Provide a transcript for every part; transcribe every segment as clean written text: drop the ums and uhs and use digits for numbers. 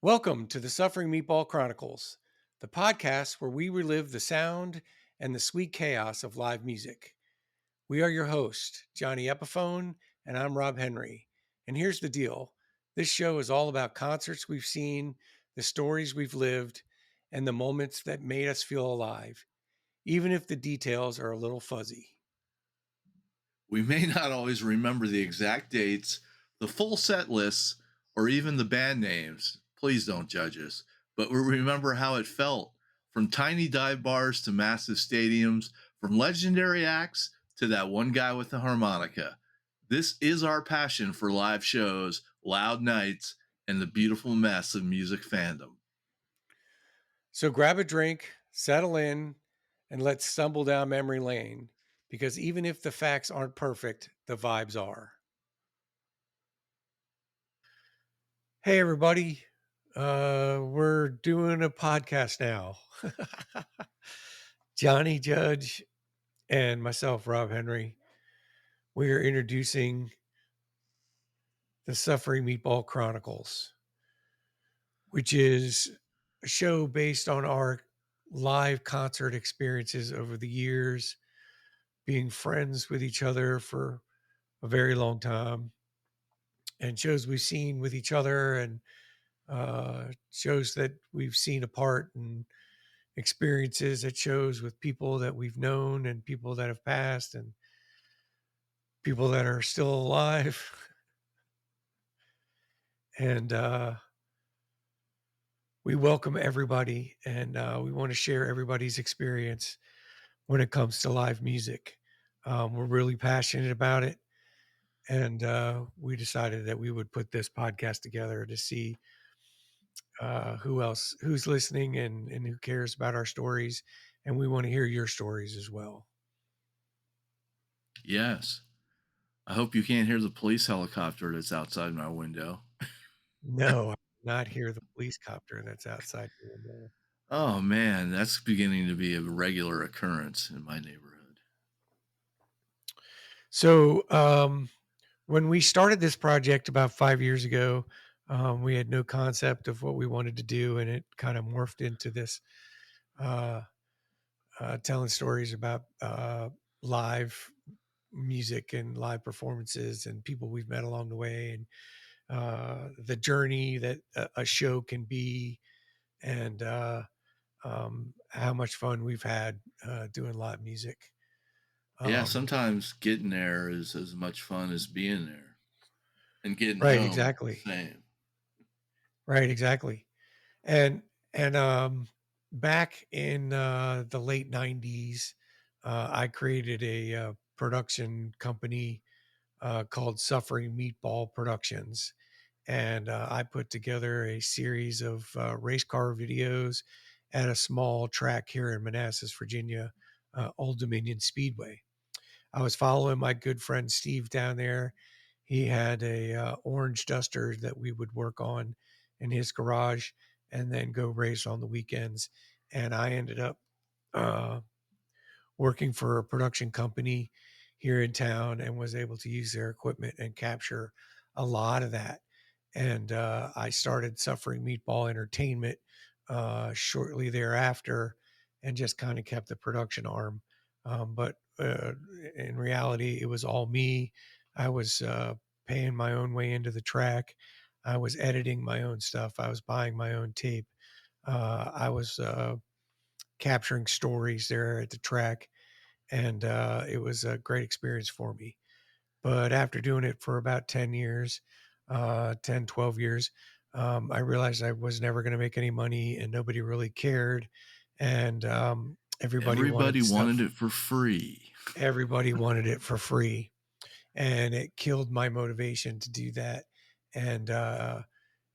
Welcome to the Suffering Meatball Chronicles, the podcast where we relive the sound and the sweet chaos of live music. We are your hosts, Johnny Epiphone, and I'm Rob Henry. And here's the deal: this show is all about concerts we've seen, the stories we've lived, and the moments that made us feel alive, even if the details are a little fuzzy. We may not always remember the exact dates, the full set lists, or even the band names. Please don't judge us. But we remember how it felt, from tiny dive bars to massive stadiums, from legendary acts to that one guy with the harmonica. This is our passion for live shows, loud nights, and the beautiful mess of music fandom. So grab a drink, settle in, and let's stumble down memory lane because even if the facts aren't perfect, the vibes are. Hey, everybody. We're doing a podcast now. Johnny Judge and myself, Rob Henry. We are introducing the Suffering Meatball Chronicles, which is a show based on our live concert experiences over the years, being friends with each other for a very long time, and shows we've seen with each other, and shows that we've seen apart, and experiences at shows with people that we've known and people that have passed and people that are still alive. And we welcome everybody, and we want to share everybody's experience when it comes to live music. We're really passionate about it. And we decided that we would put this podcast together to see who's listening, and who cares about our stories. And we want to hear your stories as well. Yes. I hope you can't hear the police helicopter that's outside my window. No, I did not hear the police copter that's outside your window. Oh man, that's beginning to be a regular occurrence in my neighborhood. So, when we started this project about 5 years ago, we had no concept of what we wanted to do, and it kind of morphed into this uh, telling stories about live music and live performances and people we've met along the way, and the journey that a show can be, and how much fun we've had doing live music. Yeah, Um, sometimes getting there is as much fun as being there, and getting right, home the exactly. same. Right, exactly. And and back in the late '90s, I created a production company called Suffering Meatball Productions, and I put together a series of race car videos at a small track here in Manassas, Virginia, Old Dominion Speedway. I was following my good friend Steve down there. He had a orange duster that we would work on in his garage and then go race on the weekends. And I ended up uh, working for a production company here in town and was able to use their equipment and capture a lot of that. And I started Suffering Meatball Entertainment shortly thereafter, and just kind of kept the production arm. But in reality, it was all me. I was paying my own way into the track. I was editing my own stuff. I was buying my own tape. I was capturing stories there at the track, and it was a great experience for me. But after doing it for about 10 years, 10, 12 years, I realized I was never going to make any money, and nobody really cared. And everybody wanted Everybody wanted stuff. it for free. Everybody wanted it for free. And it killed my motivation to do that. And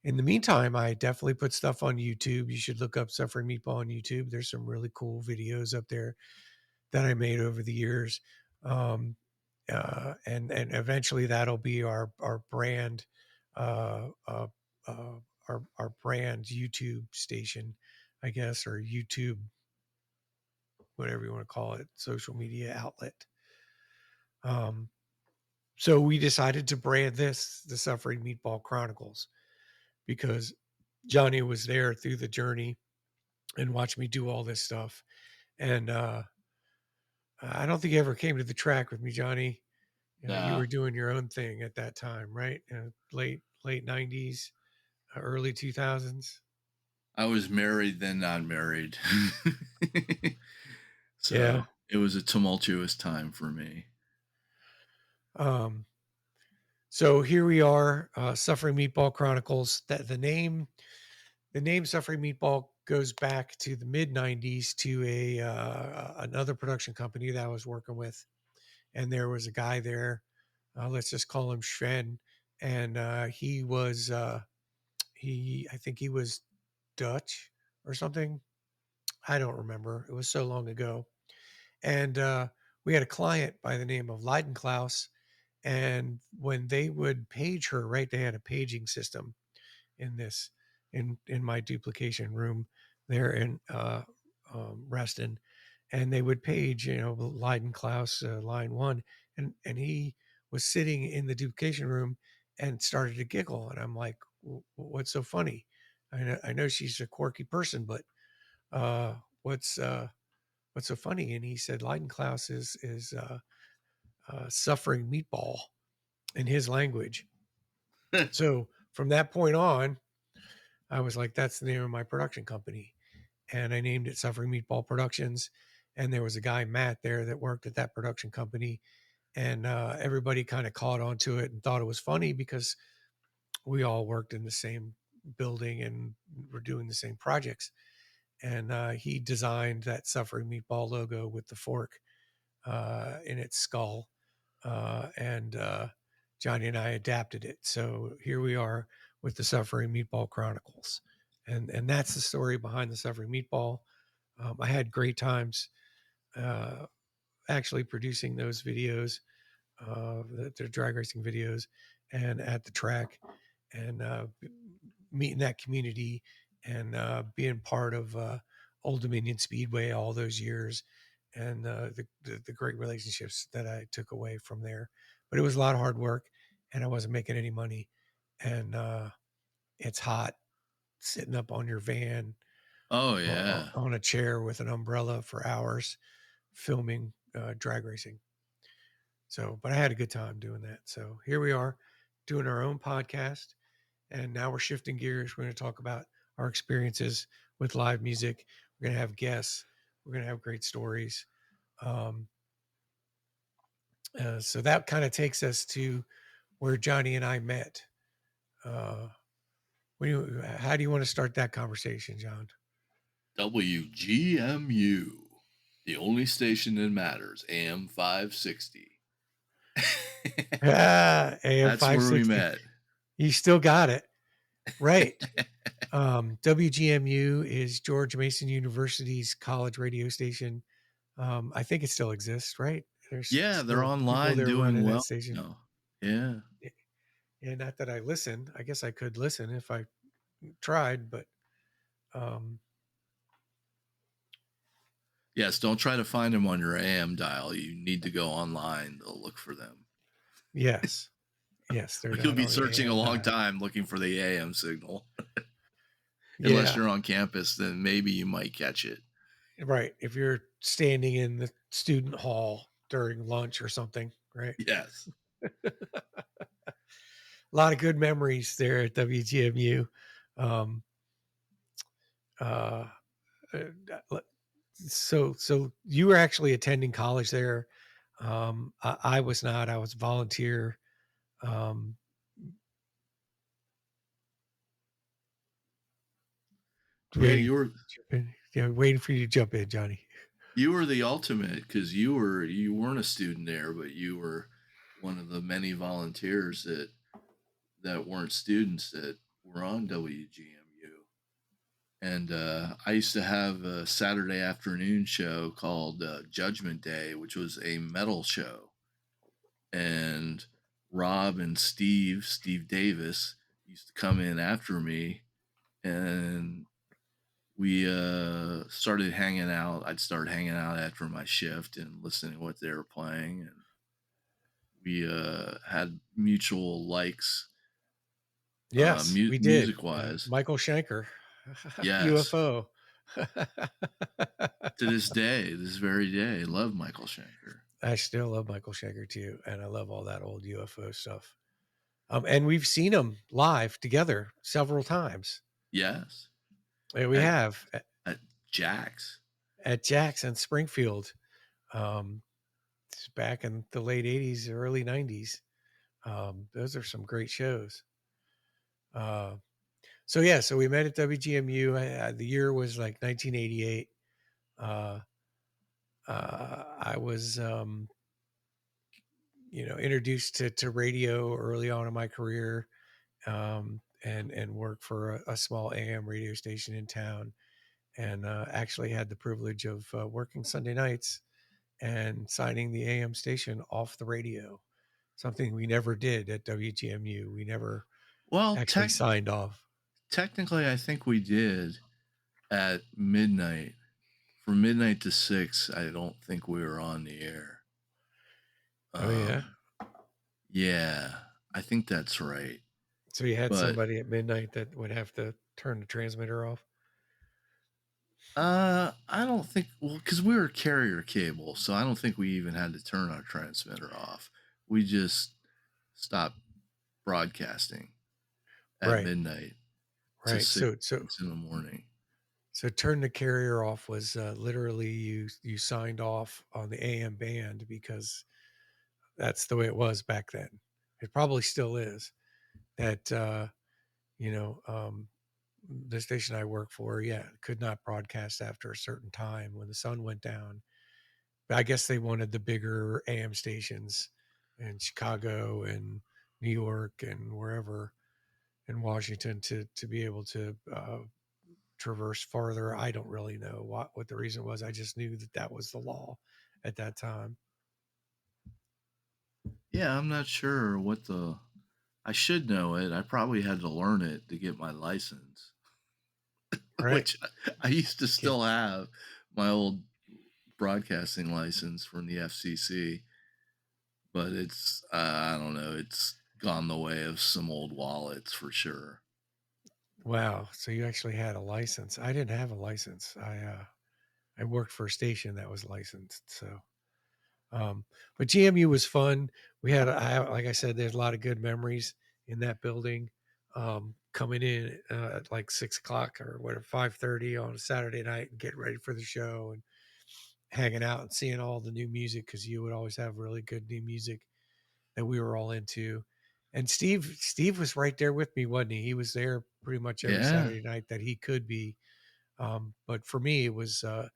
in the meantime, I definitely put stuff on YouTube. You should look up Suffering Meatball on YouTube. There's some really cool videos up there that I made over the years. Um, and eventually that'll be our brand, uh, uh, our brand YouTube station, I guess, or YouTube, whatever you want to call it, social media outlet. Um, so we decided to brand this the Suffering Meatball Chronicles because Johnny was there through the journey and watched me do all this stuff. And I don't think you ever came to the track with me, Johnny. You Nah, were doing your own thing at that time, right? Late '90s, early 2000s. I was married, then not married. Yeah. So it was a tumultuous time for me. Um, so here we are, Suffering Meatball Chronicles. That the name Suffering Meatball goes back to the mid '90s to a another production company that I was working with, and there was a guy there. Let's just call him Sven, and he I think he was Dutch or something. I don't remember. It was so long ago. And we had a client by the name of Leidenklaus. And when they would page her, right, they had a paging system in this in my duplication room there in Reston, and they would page, Leidenklaus line one, and he was sitting in the duplication room and started to giggle, and I'm like, "What's so funny?" I know she's a quirky person, but uh, what's uh, what's so funny? And he said Leidenklaus is suffering meatball in his language. So from that point on, I was like, that's the name of my production company. And I named it Suffering Meatball Productions. And there was a guy, Matt, there that worked at that production company. And everybody kind of caught on to it and thought it was funny because we all worked in the same building and were doing the same projects. And he designed that Suffering Meatball logo with the fork in its skull. And Johnny and I adapted it. So here we are with the Suffering Meatball Chronicles. And that's the story behind the Suffering Meatball. I had great times uh, actually producing those videos, the drag racing videos, and at the track, and meeting that community, and being part of Old Dominion Speedway all those years, and the great relationships that I took away from there. But it was a lot of hard work, and I wasn't making any money, and it's hot sitting up on your van Oh yeah. on a chair with an umbrella for hours filming drag racing. So, but I had a good time doing that. So here we are doing our own podcast. And now we're shifting gears. We're going to talk about our experiences with live music. We're going to have guests. We're going to have great stories. Um, so that kind of takes us to where Johnny and I met. Uh, how do you want to start that conversation, John? WGMU, the only station that matters, AM 560. AM That's where we 560. met. You still got it. Right. WGMU is George Mason University's college radio station. I think it still exists, right? There's Yeah, they're still people online there doing running that well station. now. Yeah. And not that I listen. I guess I could listen if I tried, but um, Yes, don't try to find them on your AM dial. You need to go online to look for them. yes, yes, they're You'll not be on the searching a AM long dial. time looking for the AM signal. Unless Yeah, you're on campus, then maybe you might catch it. right. If you're standing in the student hall during lunch or something, right? Yes. A lot of good memories there at WGMU. Um, uh, so you were actually attending college there. I was not. I was volunteer. Um, Yeah, waiting, waiting for you to jump in, Johnny. you were the ultimate because you weren't a student there, but you were one of the many volunteers that weren't students that were on WGMU. And I used to have a Saturday afternoon show called Judgment Day, which was a metal show. And Rob and Steve Davis, used to come in after me, and we started hanging out. I'd start hanging out after my shift and listening to what they were playing. And we had mutual likes Yes, we did. music wise. Michael Schenker, Yes, UFO. to this day, this very day, love Michael Schenker. I still love Michael Schenker too, and I love all that old UFO stuff. And we've seen them live together several times. Yes, We at have at Jack's. at Jackson Springfield, um, it's back in the late '80s, early '90s. Those are some great shows. Uh, so yeah, so we met at WGMU. The year was like 1988. Uh, I was, introduced to radio early on in my career, and worked for a small AM radio station in town, and actually had the privilege of working Sunday nights and signing the AM station off the radio. Something we never did at WGMU. We never Well, actually signed off. technically, I think we did at midnight. From midnight to 6, I don't think we were on the air. Oh yeah. Um, yeah, I think that's right. So you had But somebody at midnight that would have to turn the transmitter off. I don't think, well, because we were carrier cable, so I don't think we even had to turn our transmitter off. We just stopped broadcasting at Right. midnight to Right. 6 So in the morning. so turn the carrier off was literally you signed off on the AM band because that's the way it was back then. It probably still is. That you know, the station I work for, yeah, could not broadcast after a certain time when the sun went down. But I guess they wanted the bigger AM stations in Chicago and New York and wherever in Washington to be able to traverse farther. I don't really know what the reason was. I just knew that that was the law at that time. Yeah, I'm not sure what I should know it. I probably had to learn it to get my license, Right. which I used to Get still have my old broadcasting license from the FCC, but it's I don't know, it's gone the way of some old wallets for sure. Wow. So you actually had a license. I didn't have a license. I worked for a station that was licensed. So but GMU was fun. Like I said, there's a lot of good memories in that building. Coming in at like 6 o'clock or whatever, 5:30 on a Saturday night and getting ready for the show and hanging out and seeing all the new music because you would always have really good new music that we were all into. And Steve was right there with me, wasn't he? He was there pretty much every Yeah. Saturday night that he could be. But for me, it was a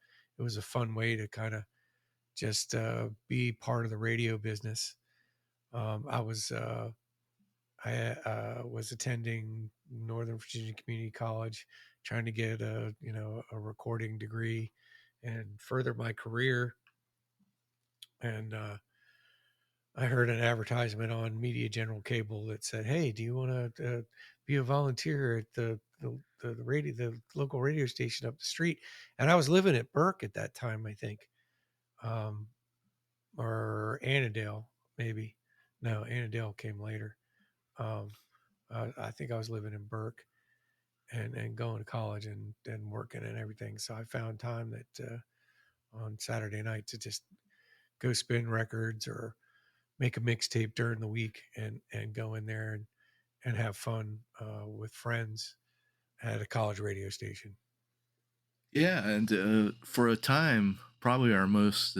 fun way to kind of just be part of the radio business. I was attending Northern Virginia Community College, trying to get a recording degree and further my career. And I heard an advertisement on Media General Cable that said, "Hey, do you want to be a volunteer at the local radio station up the street?" And I was living at Burke at that time, I think, um, or Annandale, maybe. No, Annandale came later. Um, I think I was living in Burke and going to college and working and everything. So I found time that on Saturday night to just go spin records or make a mixtape during the week and go in there and have fun with friends at a college radio station. Yeah, and for a time, probably our most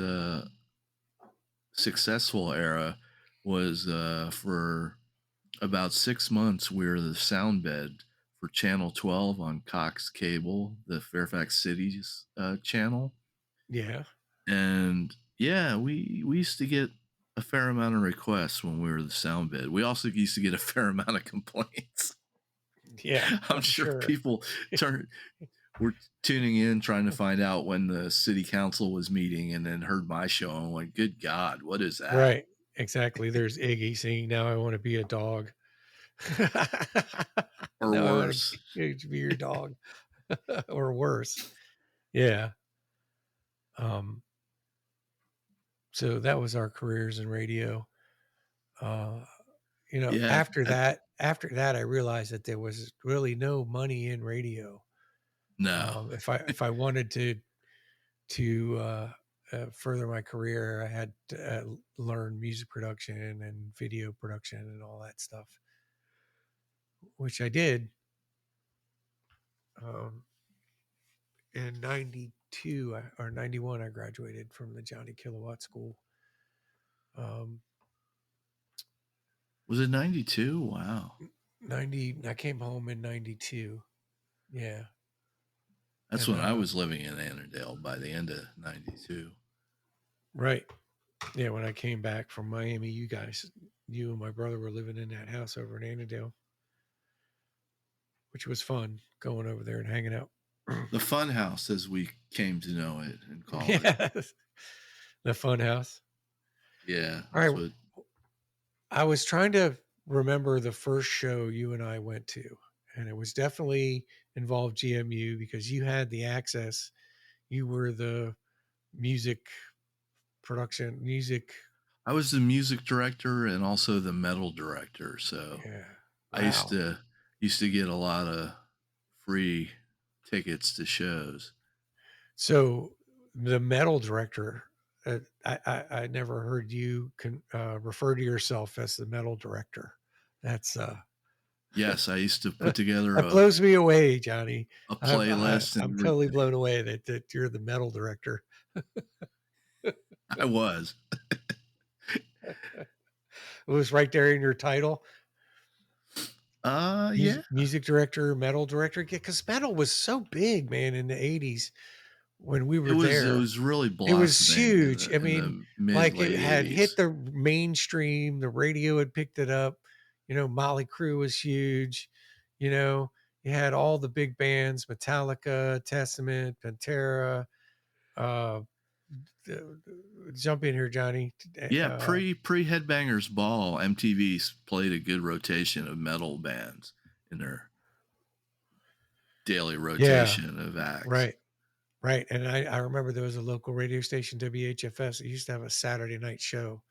successful era was for about 6 months. We were the sound bed for Channel 12 on Cox Cable, the Fairfax Cities channel. Yeah, And yeah, we used to get a fair amount of requests when we were the sound bed. We also used to get a fair amount of complaints. yeah, I'm I'm sure sure. people turn were tuning in trying to find out when the city council was meeting and then heard my show and went, good God, what is that? Right, exactly. There's Iggy singing, "Now I want to be a dog." Or Now I want worse. to be your dog, or worse. Yeah. Um, so that was our careers in radio. Uh, Yeah, after that, I realized that there was really no money in radio. no. If I wanted to further my career, I had to learn music production and video production and all that stuff, which I did. Um, in '92 or '91, I graduated from the Johnny Kilowatt School. Um, Was it 92? Wow. 90, I came home in '92. Yeah, That's and when I was living in Annandale by the end of 92. right, yeah. When I came back from Miami, you and my brother were living in that house over in Annandale, which was fun going over there and hanging out. The fun house, as we came to know it and call it. Yeah, the fun house. Yeah, All that's right, what. I was trying to remember the first show you and I went to, and it was definitely involved GMU because you had the access. You were the music music. I was the music director and also the metal director, so Yeah. I used Wow. to used to get a lot of free tickets to shows. So the metal director, I never heard you refer to yourself as the metal director. That's Yes, I used to put together that blows me away, Johnny. a I'm playlist I'm and totally blown away that you're the metal director. I was. It was right there in your title, Yeah. music director, metal director. Because metal was so big, man, in the '80s when we It were was it there. was really It was blossoming huge. I in mean, the mid like, it late had hit 80s. the mainstream, the radio had picked it up, Motley Crue was huge, you know, you had all the big bands, Metallica, Testament, Pantera, uh, jump in here, Johnny. Yeah, Uh, pre Headbangers Ball, MTV played a good rotation of metal bands in their daily yeah, rotation of acts. right, right. And I remember there was a local radio station, WHFS, that used to have a Saturday night show.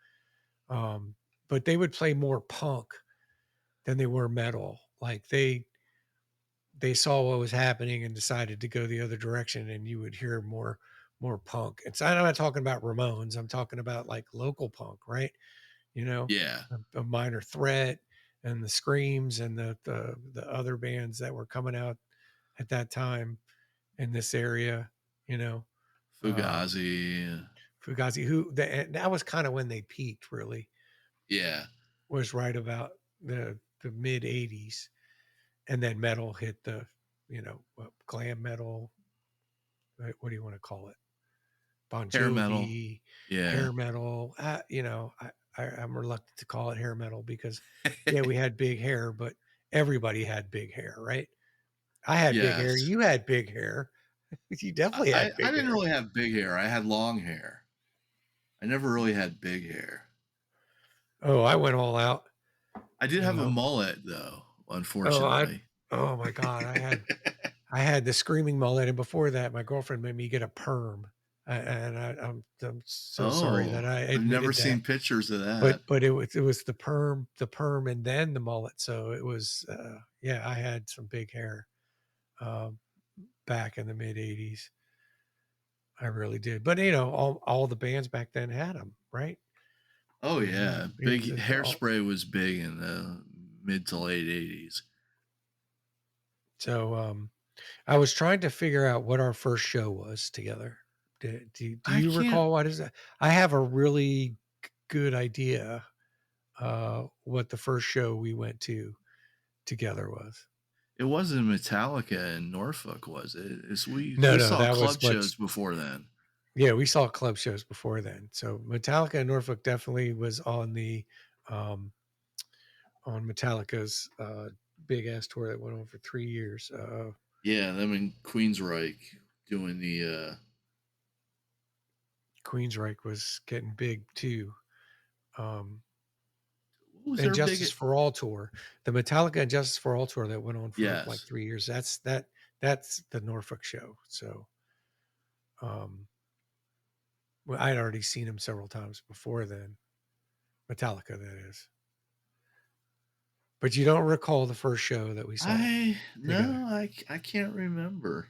Um, but they would play more punk than they were metal. Like they saw what was happening and decided to go the other direction, and you would hear more punk. And so I'm not talking about Ramones. I'm talking about like local punk, right? You know, Yeah, a Minor Threat and the Screams and the other bands that were coming out at that time in this area. You know, uh, Fugazi. Fugazi, and that was kind of when they peaked. Really, Yeah, was right about the mid '80s, and then metal hit the glam metal. What do you want to call it? Bon hair metal. Jovi, Yeah. hair metal. I'm reluctant to call it hair metal because, yeah, we had big hair, but everybody had big hair, right? I had big hair. Yes. You had big hair. You definitely I had I big didn't hair. really have big hair. I had long hair. I never really had big hair. Oh, I went all out. I did have a Uh, mullet though, oh, I. unfortunately. Oh my God, I had the screaming mullet, and before that, my girlfriend made me get a perm, and I'm so sorry that Oh, I I've never admitted that. seen pictures of that. But it was the perm, and then the mullet. So it was, yeah, I had some big hair, um, back in the mid '80s. I really did. But all the bands back then had them, right? Oh yeah, big The all, hairspray was big in the mid to late 80s. so I was trying to figure out what our first show was together. Do I you can't recall what is that? I have a really good idea what the first show we went to together was. It wasn't Metallica in Norfolk, was it? It's, we No, we no, saw that was club much. shows before then. Yeah, we saw club shows before then. So Metallica in Norfolk definitely was um, on Metallica's big ass tour that went on for 3 years. Yeah, them in Queensryche doing the Queensryche was getting big too. Um, what was and their Justice big. for All tour, the Metallica and Justice for All tour that went on for like Yes. 3 years. That's the Norfolk show. So um, well, I'd already seen him several times before then. Metallica, that is. but you don't recall the first show that we saw I together. no, I can't remember.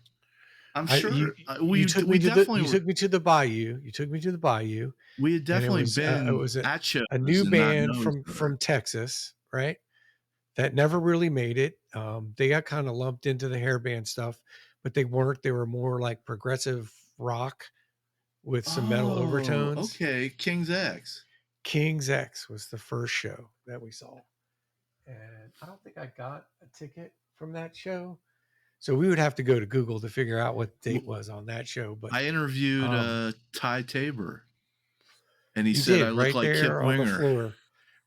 I'm I you sure we definitely you were took me to the bayou. You took me to the bayou, we had and definitely it been was at shows a new and not band know each from other. Texas, right? That never really made it. They got kind of lumped into the hair band stuff, but they weren't. They were more like progressive rock with some metal Oh, overtones. okay, King's X. King's X was the first show that we saw, and I don't think I got a ticket from that show. So we would have to go to Google to figure out what the date W was on that show. But I interviewed, um, Ty Tabor, and he you said I did look right like Kip there on the Winger. floor,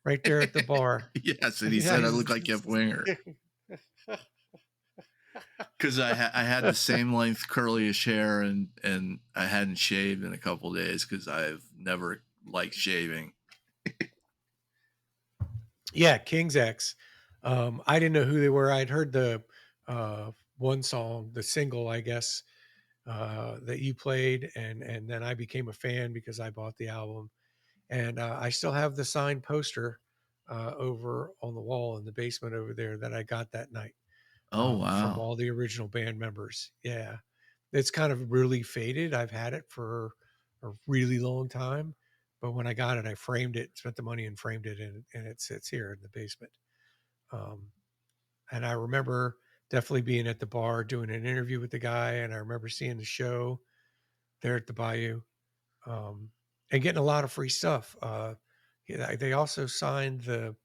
right there at the bar. Yes, and he Yeah, said I look like Kip Winger. 'Cause I had the same length curly-ish hair and I hadn't shaved in a couple days because 'cause I've never liked shaving. yeah, King's X. I didn't know who they were. I'd heard the one song, the single, I guess, that you played, and then I became a fan because I bought the album, and I still have the signed poster over on the wall in the basement over there that I got that night Oh, from wow. all the original band members. Yeah, it's kind of really faded. I've had it for a really long time, but when I got it, I framed it, spent the money and framed it, and it sits here in the basement. Um, and I remember definitely being at the bar doing an interview with the guy, and I remember seeing the show there at the Bayou, um, and getting a lot of free stuff. Yeah, they also signed the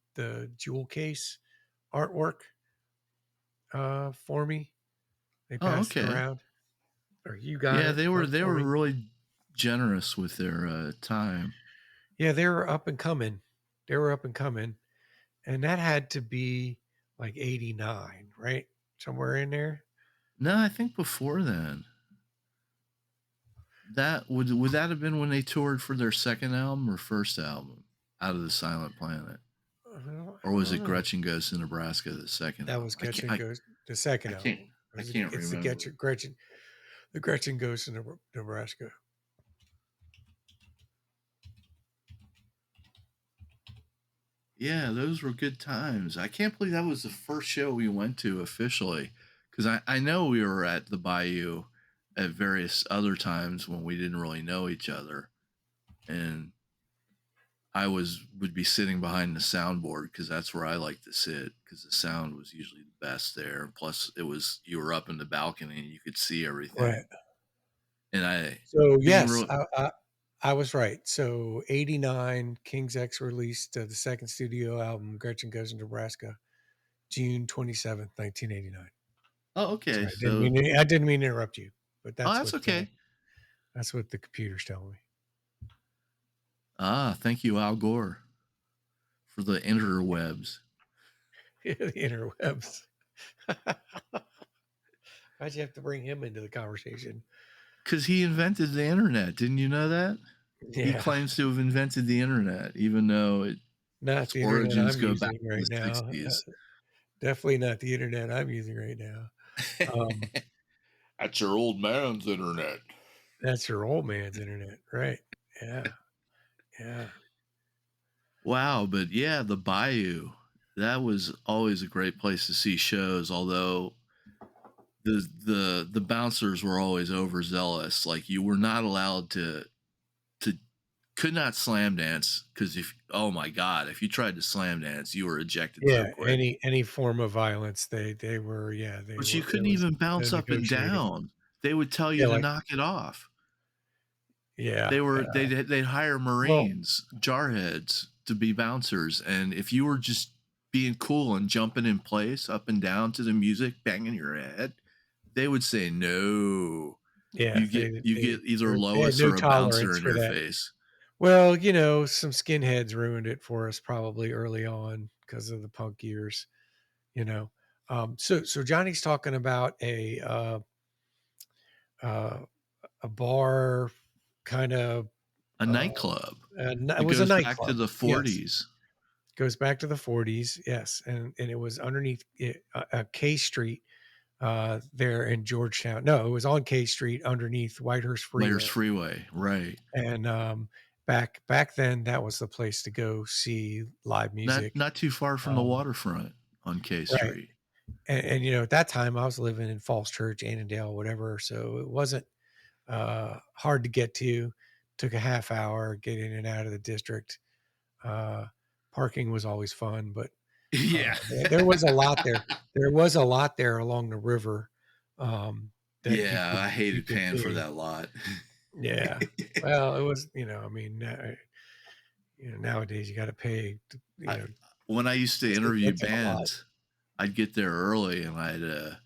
jewel case artwork for me. They Oh, passed it okay. around, or you got Yeah, it they for were me. really generous with their, time. Yeah, they were up and coming. They were up and coming, and that had to be like '89, right? Somewhere in there. No, I think before then. That would that have been when they toured for their 2nd album or 1st album, Out of the Silent Planet? I Or was don't it know. Gretchen Goes to Nebraska, the 2nd That album? was Gretchen Goes the I second can't album. I can't It's the remember. Gretchen Goes to Nebraska. Yeah, those were good times. I can't believe that was the first show we went to officially, because I know we were at the Bayou at various other times when we didn't really know each other, and would be sitting behind the soundboard because that's where I like to sit because the sound was usually the best there. Plus, it was you were up in the balcony and you could see Right. everything. And I So being yes, real I was right. So '89, King's X released the second studio album, Gretchen Goes to Nebraska, June 27th, 1989. oh, okay. Sorry, So I didn't mean to interrupt you, but oh, that's okay. that's what the computer's telling me. Ah, thank you, Al Gore, for the interwebs. The interwebs. Why'd you have to bring him into the conversation? Because he invented the internet. Didn't you know that? He Yeah, claims to have invented the internet, even though not its the internet origins I'm go back using to right the now. 60s. Definitely not the internet I'm using right now. Um, That's your old man's internet. that's your old man's internet, right? Yeah, yeah, Wow, but yeah, the Bayou, that was always a great place to see shows, although the bouncers were always overzealous. Like you were not allowed to could not slam dance because if oh my god, if you tried to slam dance, you were ejected so yeah. quick. Any form of violence, they were, yeah, they But you were. There couldn't was even no bounce up and negotiating. down. They would tell you Yeah, to like knock it off. yeah. They'd hire Well, Marines, jarheads to be bouncers, and if you were just being cool and jumping in place up and down to the music, banging your head, they would say no. yeah, You get either they had Lois no or a bouncer tolerance in for your that. face. Well, you know, some skinheads ruined it for us probably early on because of the punk years. You know, so Johnny's talking about uh, a bar kind of. A Uh, nightclub. it It was a goes back to nightclub. the Yes, 40s. goes back to the '40s. Yes, and it was underneath K Street there in Georgetown. No, it was on K Street underneath Whitehurst Layers Freeway. Freeway, right. And back then, that was the place to go see live music. Not too far from the Um, waterfront. on K Right. Street. And, at that time, I was living in Falls Church, Annandale, whatever, so it wasn't, hard to get to. Took a half hour, get in and out of the district. Uh, Parking was always fun, but, Yeah. there was a lot there. There was a lot there along the river, um, that Yeah, I you hated could paying for do. that lot. Yeah. Well, it was, I mean, nowadays you gotta pay to, I when I used to to interview get to the lot. bands, I'd get there early and I'd,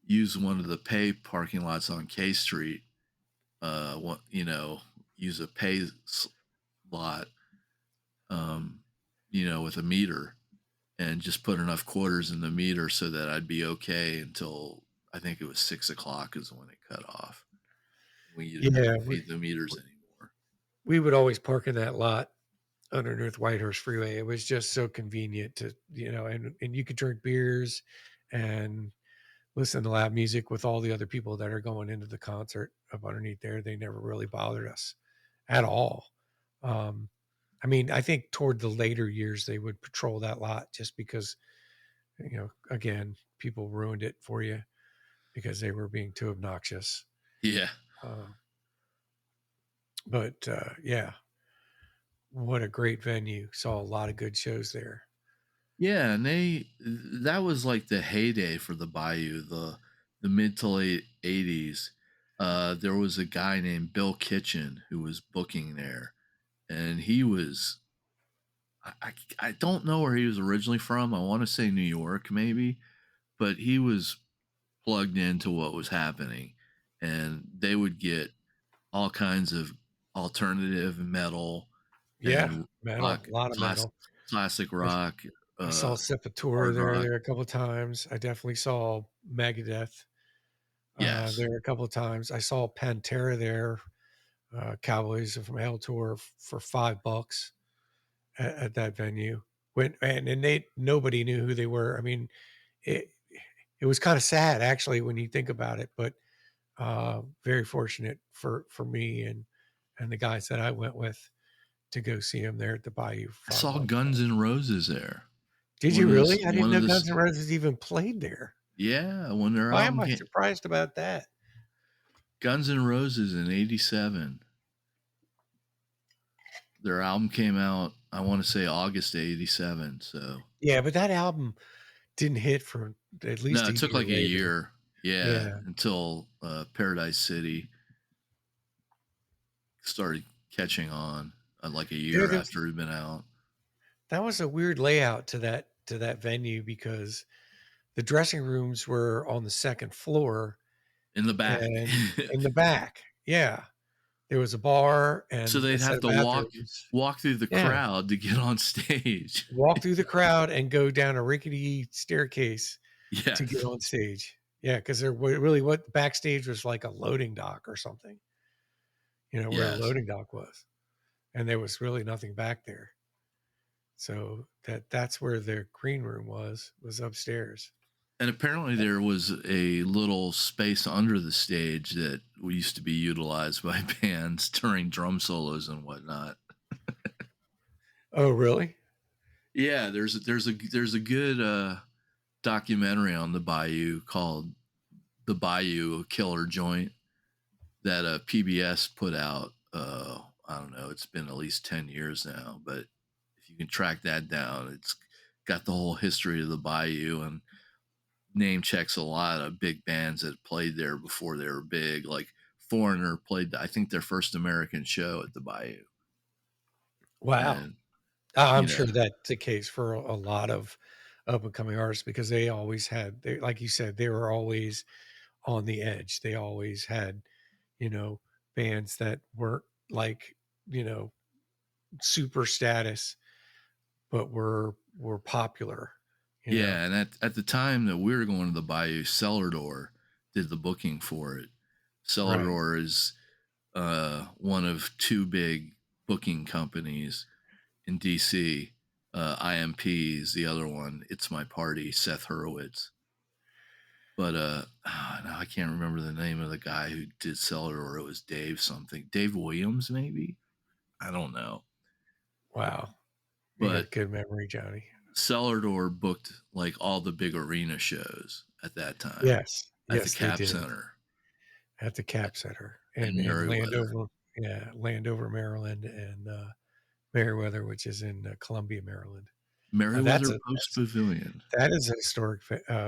use one of the pay parking lots on K Street, what use a lot, um, with a meter and just put enough quarters in the meter so that I'd be okay until I think it was 6 o'clock is when it cut off. You didn't have Yeah, to feed the meters anymore. we would always park in that lot underneath Whitehurst Freeway. It was just so convenient to, and you could drink beers and listen to loud music with all the other people that are going into the concert up underneath there. They never really bothered us at all. Um, I mean, I think toward the later years they would patrol that lot just because, again, people ruined it for you because they were being too obnoxious. Yeah. Um, but yeah, what a great venue. Saw a lot of good shows there. Yeah, and that was like the heyday for the Bayou, the mid to late 80s. There was a guy named Bill Kitchen who was booking there, and he was I don't know where he was originally from. I want to say New York maybe, but he was plugged into what was happening, and they would get all kinds of alternative metal Yeah, and metal, rock, a lot of metal. classic I, rock, I saw Sepultura hard rock. there a couple of times. I definitely saw Megadeth Yes. there a couple of times. I saw Pantera there, Cowboys from Hell tour for $5 at that venue. And they nobody knew who they were. I mean, it it was kind of sad actually when you think about it, but very fortunate for me and the guys that I went with to go see him there at the Bayou for I five saw bucks. Guns N' Roses there. Did you really? I didn't One of know the Guns N' Roses even played there. yeah, when their Why am album I came, surprised about that? Guns N' Roses in '87. Their album came out, I want to say August of '87. So Yeah, but that album didn't hit for at no, least a it took year like a later. year. Yeah, Yeah. until Paradise City started catching on, like a There year there's after it'd been out. that was a weird layout to that venue because the dressing rooms were on the 2nd floor In the back. and in the back. Yeah. There was a bar So and a they'd set have of to bathrooms. walk through the Yeah. crowd to get on stage. Walk through the crowd and go down a rickety staircase to get Yes. on stage. Yeah, because there really what backstage was like a loading dock or something, where the Yes. loading dock was. And there was really nothing back there. So that's where their green room was upstairs. And apparently there was a little space under the stage that used to be utilized by bands during drum solos and whatnot. Oh, really? Yeah, there's a good documentary on the Bayou called "The Bayou: A Killer Joint" that PBS put out. I don't know, it's been at least 10 years now, but if you can track that down, it's got the whole history of the Bayou and name checks a lot of big bands that played there before they were big. Like Foreigner played, I think, their first American show at the Bayou, Wow. and I'm you sure know, that's the case for a lot of up and coming artists because like you said, they were always on the edge. They always had, you know, bands that weren't like, you know, super status, but were popular, you know. yeah. And at the time that we were going to the Bayou, Cellar Door did the booking for it. Cellar Right. Door is one of two big booking companies in DC. IMP is the other one. It's My Party, Seth Hurwitz. But no, I can't remember the name of the guy who did Cellar, or it was Dave something. Dave Williams, maybe? I don't know. Wow. You got But good memory, Johnny. Cellar Door booked like all the big arena shows at that time Yes. at the Yes, they Cap did Center at the Cap Center in in Merriweather. Landover, yeah, Landover, Maryland, and, Meriwether, which is in, Columbia, Maryland. Merriweather Post Pavilion. That is a historic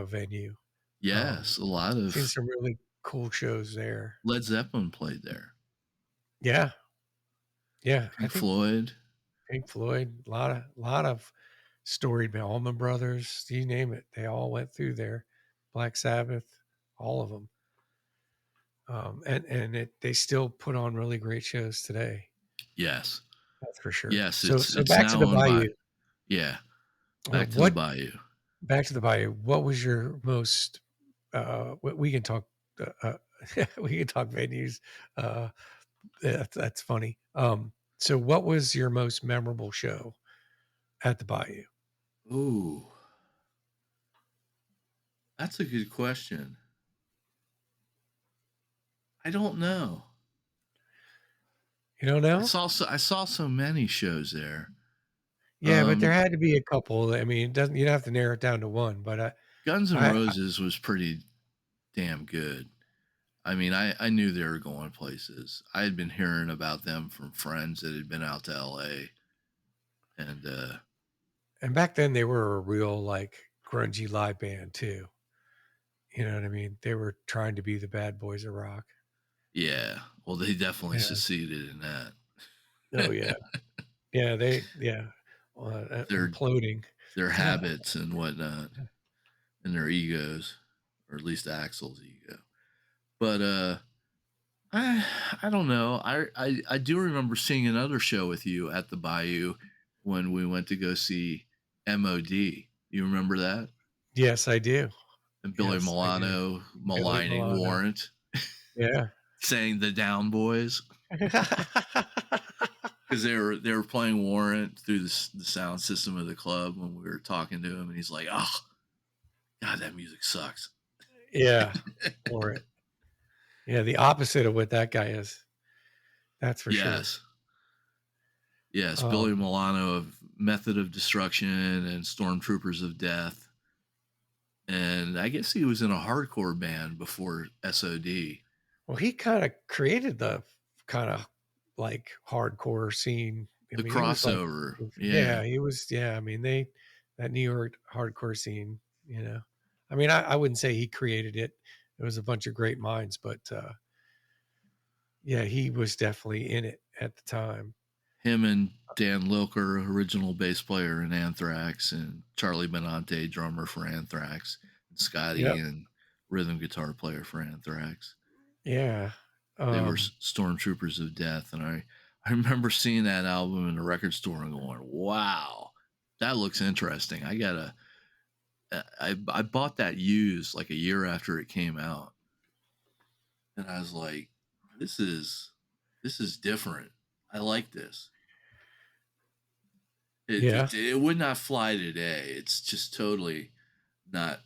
venue. Yes, a lot Seen of some really cool shows there. Led Zeppelin played there. Yeah, yeah, I Pink think Floyd. Pink Floyd, lot of storied Allman Brothers, you name it, they all went through there. Black Sabbath, all of them. And they still put on really great shows today. Yes. That's for sure. Yes, So it's back to now the owned by Bayou. yeah, Uh, back to the what Bayou. Back to the Bayou. What was your most we can talk we can talk venues. Uh that's funny. So what was your most memorable show at the Bayou? Ooh, that's a good question. I don't know. You don't know? I saw so many shows there. Yeah, but there Um, had to be a couple. I mean, it doesn't you don't have to narrow it down to one, but Guns N' I Roses was pretty damn good. I mean, I knew they were going places. I had been hearing about them from friends that had been out to LA, and and back then they were a real like grungy live band too. You know what I mean? They were trying to be the bad boys of rock. yeah, well, they definitely Yeah. succeeded in that. Oh yeah. Yeah. their Imploding. their habits and whatnot, and their egos, or at least Axel's ego. But I don't know. I do remember seeing another show with you at the Bayou when we went to go see MOD. You remember that? Yes, I do. And Billy Yes, I do. Milano Billy maligning Milano. Warrant, Yeah. saying the Down Boys because they were playing Warrant through the sound system of the club when we were talking to him, and he's like, "Oh God, that music sucks." Yeah. For it. Yeah, the opposite of what that guy is. That's for sure. Yes, yes, Billy Um, Milano of Method of Destruction and Stormtroopers of Death, and I guess he was in a hardcore band before SOD. well, he kinda created the kinda, like, hardcore scene. I The mean, he was like crossover, yeah, yeah, he was yeah, I mean, that New York hardcore scene, you know? I mean, I wouldn't say he created it. It was a bunch of great minds, but, yeah, he was definitely in it at the time. him and Dan Lilker, original bass player in Anthrax, and Charlie Benante, drummer for Anthrax, and Scotty Yep. and rhythm guitar player for Anthrax. Yeah. They were Um, Stormtroopers of Death, and I remember seeing that album in the record store and going, "Wow, that looks interesting." I bought that used like a year after it came out, and I was like, "This is different. I like this." It, yeah. it it would not fly today. It's just totally not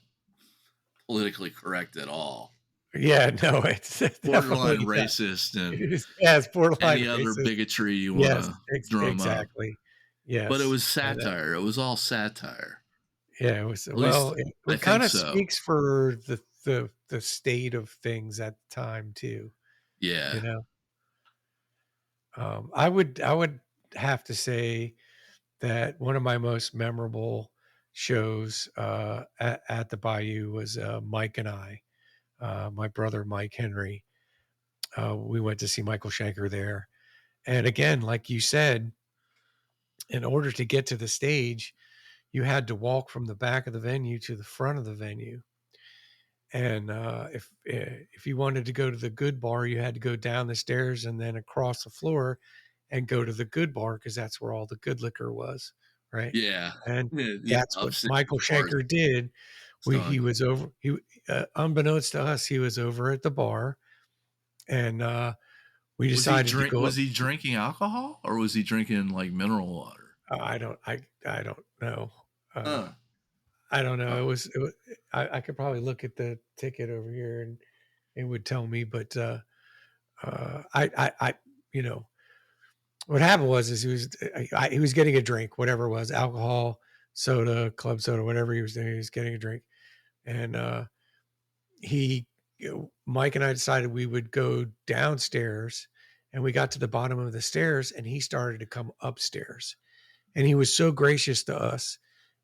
politically correct at all. Yeah, no, it's Borderline definitely not. racist and It is yeah, it's borderline any other racist. bigotry you want Yes, to drum up. exactly. But it Yes, was and that satire. It was all satire. yeah, it was At least well, I it think kinda so. speaks for the state of things at the time too, you Yeah. know? I would have to say that one of my most memorable shows, at the Bayou was, Mike and I, my brother, Mike Henry. We went to see Michael Schenker there, and again, like you said, in order to get to the stage, you had to walk from the back of the venue to the front of the venue. And if you wanted to go to the good bar, you had to go down the stairs and then across the floor and go to the good bar because that's where all the good liquor was, right? Yeah. And Yeah, the that's what upstairs Michael bars Schenker did. He stunk. was over. Unbeknownst to us, he was over at the bar, and we decided to go. Was he drinking alcohol or was he drinking like mineral water? I don't know. Uh, Huh. I don't know. Huh. It was I could probably look at the ticket over here and it would tell me, but I you know what happened was is he was getting a drink, whatever it was, alcohol, soda, club soda, whatever he was doing. He was getting a drink, and he, Mike and I decided we would go downstairs, and we got to the bottom of the stairs, and he started to come upstairs, and he was so gracious to us.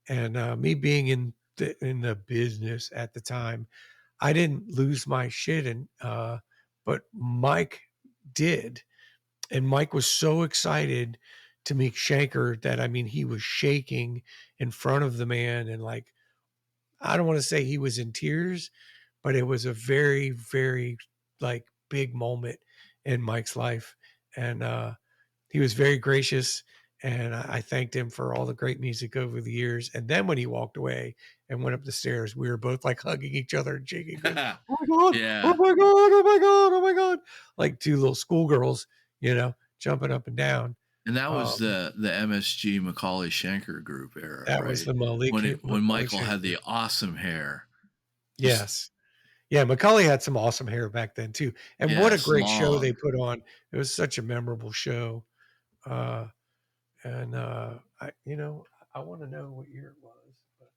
And me being in the business at the time, I didn't lose my shit, and but Mike did, and Mike was so excited to meet Shanker that, I mean, he was shaking in front of the man, and like, I don't want to say he was in tears, but it was a very, very like big moment in Mike's life. And he was very gracious. And I thanked him for all the great music over the years. And then when he walked away and went up the stairs, we were both like hugging each other and shaking, going, "Oh my God, oh Yeah. my God, oh my God, oh my God." Like two little schoolgirls, jumping up and down. And that was Um, the MSG Macaulay Schenker group era, that was right? the When Macaulay Michael had Shaker. the awesome hair. Just Yes. Yeah, Macaulay had some awesome hair back then too, and what a yes, great show they long. put on. It was such a memorable show, uh, and, I wanna know what year it was, but,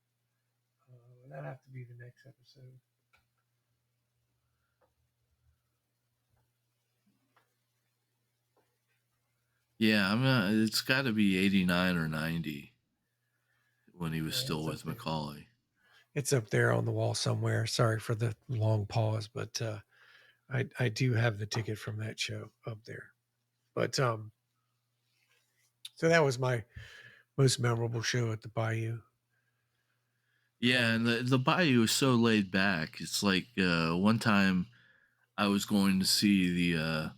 that'd have to be the next episode. Yeah, I'm not it's gotta be 89 or 90 when he was Yeah, still it's up with there. Macaulay. It's up there on the wall somewhere. Sorry for the long pause, but, I do have the ticket from that show up there. But, so that was my most memorable show at the Bayou. Yeah, Uh, and the Bayou is so laid back. It's like, one time I was going to see the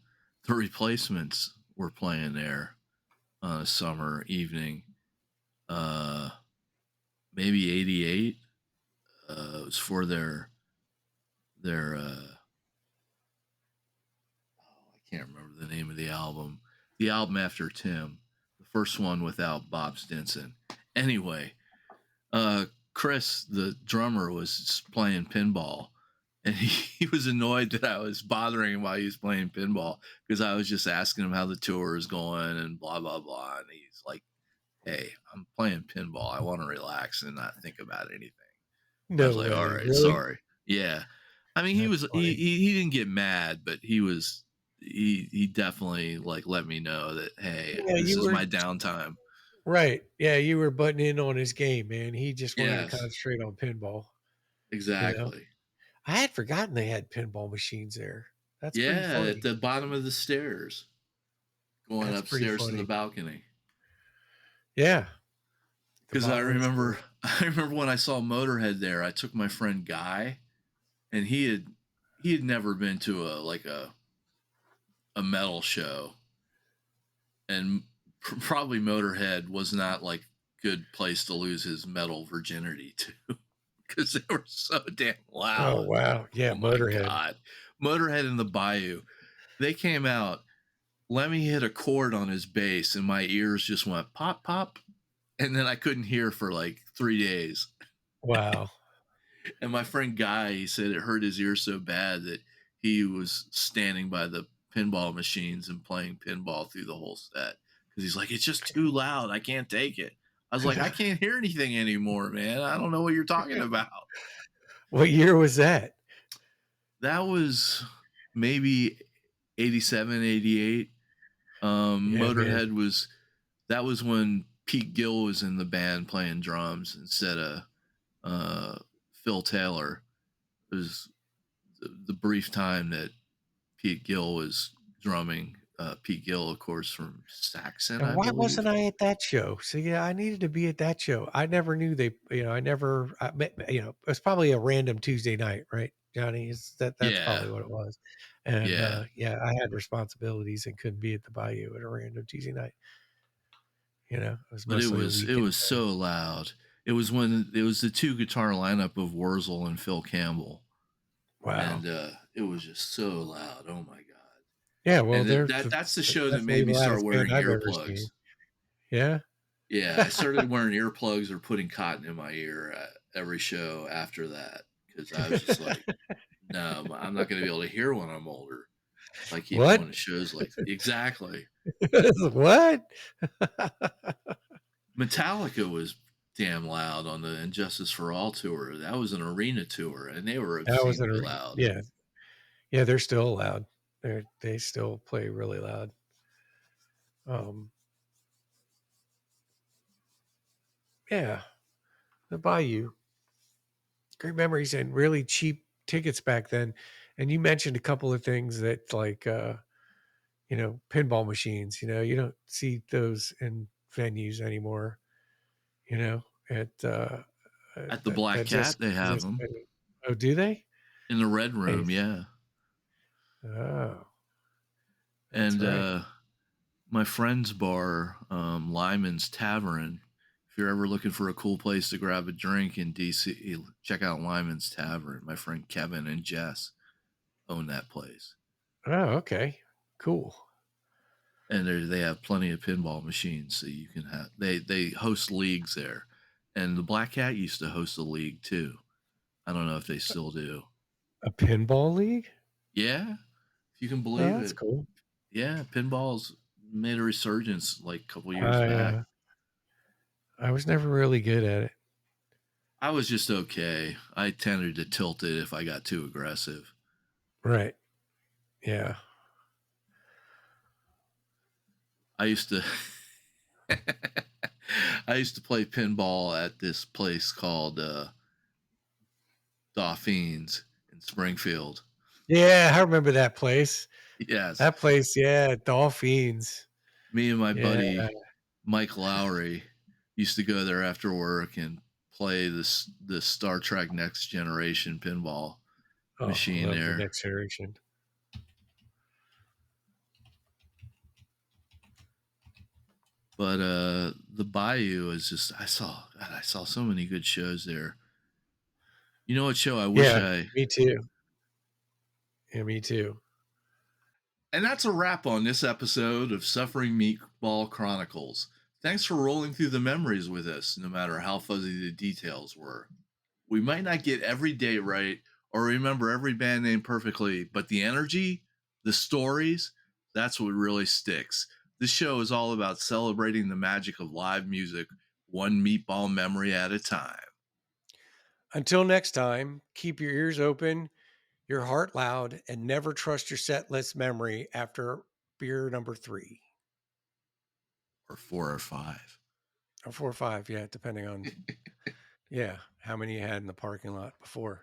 Replacements were playing there on a summer evening, uh, maybe '88. It was for their I can't remember the name of the album after Tim, the first one without Bob Stinson. Anyway, Chris, the drummer, was playing pinball, and he was annoyed that I was bothering him while he was playing pinball because I was just asking him how the tour is going and blah blah blah, and he's like, "Hey, I'm playing pinball. I want to relax and not think about anything." I was no like, "All way, right, really? sorry." Yeah, I mean, he That's was funny. he didn't get mad, but he definitely like let me know that, hey, Yeah, this you is were my downtime. right. Yeah, you were butting in on his game, man. He just wanted to Yes, concentrate on pinball, you know? exactly. I had forgotten they had pinball machines there. That's pretty Yeah, at funny. the bottom of the stairs, going That's pretty upstairs to the funny. balcony. Yeah, the Because I bottom of the remember, stairs. I remember when I saw Motorhead there. I took my friend Guy, and he had never been to a metal show, and probably Motorhead was not like good place to lose his metal virginity to because they were so damn Oh, loud. wow. Yeah, Oh my Motorhead. god, Motorhead in the Bayou. They came out. Lemmy hit a chord on his bass, and my ears just went pop pop, and then I couldn't hear for like 3 days. Wow. And my friend Guy, he said it hurt his ears so bad that he was standing by the pinball machines and playing pinball through the whole set because he's like, it's just too loud. I can't take it. I was like, I can't hear anything anymore, man. I don't know what you're talking about. What year was that? That was maybe 87, 88. Yeah, man. Motorhead was, that was when Pete Gill was in the band playing drums instead of uh, Phil Taylor. It was the brief time that Pete Gill was drumming. Pete Gill, of course, from Saxon, And I why believe. wasn't I at that show? See, yeah, I needed to be at that show. I never knew I never, it was probably a random Tuesday night, right, Johnny? That's Yeah, probably what it was. And yeah, yeah, I had responsibilities and couldn't be at the Bayou at a random Tuesday night. It was but it mostly a was it weekend was thing. so loud. It was when it was the two guitar lineup of Wurzel and Phil Campbell, Wow. and it was just so loud. Oh my god! Yeah, well, And they're that's the show that definitely made the me start loudest band wearing I've ever seen. earplugs. Yeah? Yeah, I started wearing earplugs or putting cotton in my ear at every show after that because I was just like, no, I'm not going to be able to hear when I'm older if I keep What? going to shows like exactly. What? Metallica was damn loud on the Injustice for All tour. That was an arena tour, and they were That was an obscenely arena. loud. Yeah. Yeah, they're still loud. They still play really loud. Um, yeah, the Bayou. Great memories and really cheap tickets back then. And you mentioned a couple of things that like pinball machines, you don't see those in venues anymore, you know, at At the that Black just Cat, they have exist. them Oh, do they? in the Red Room, Nice. yeah. Oh, that's And, right. my friend's bar, Lyman's Tavern, if you're ever looking for a cool place to grab a drink in DC, check out Lyman's Tavern. My friend Kevin and Jess own that place. Oh, okay. Cool. And they have plenty of pinball machines, so you can have they host leagues there. And the Black Cat used to host a league too. I don't know if they still do. A pinball league? Yeah, if you can Oh, believe that's it. cool. Yeah, pinball's made a resurgence like a couple years I back. uh, I was never really good at it. I was just okay. I tended to tilt it if I got too aggressive. Right. Yeah. I used to I used to play pinball at this place called Dauphines in Springfield. Yeah, I remember that place. Yes, That place, yeah, Dolphins. me and my Yeah. buddy Mike Lowry used to go there after work and play this Star Trek Next Generation pinball Oh, I machine love the there. next generation. But the Bayou is just I saw so many good shows there. You know what show I wish Yeah, I me too. Yeah, me too. And that's a wrap on this episode of Suffering Meatball Chronicles. Thanks for rolling through the memories with us, no matter how fuzzy the details were. We might not get every date right or remember every band name perfectly, but the energy, the stories, that's what really sticks. This show is all about celebrating the magic of live music, one meatball memory at a time. Until next time, keep your ears open, your heart loud, and never trust your set list memory after beer number 3 Or 4 or 5. or 4 or 5. Yeah, depending on, yeah, how many you had in the parking lot before.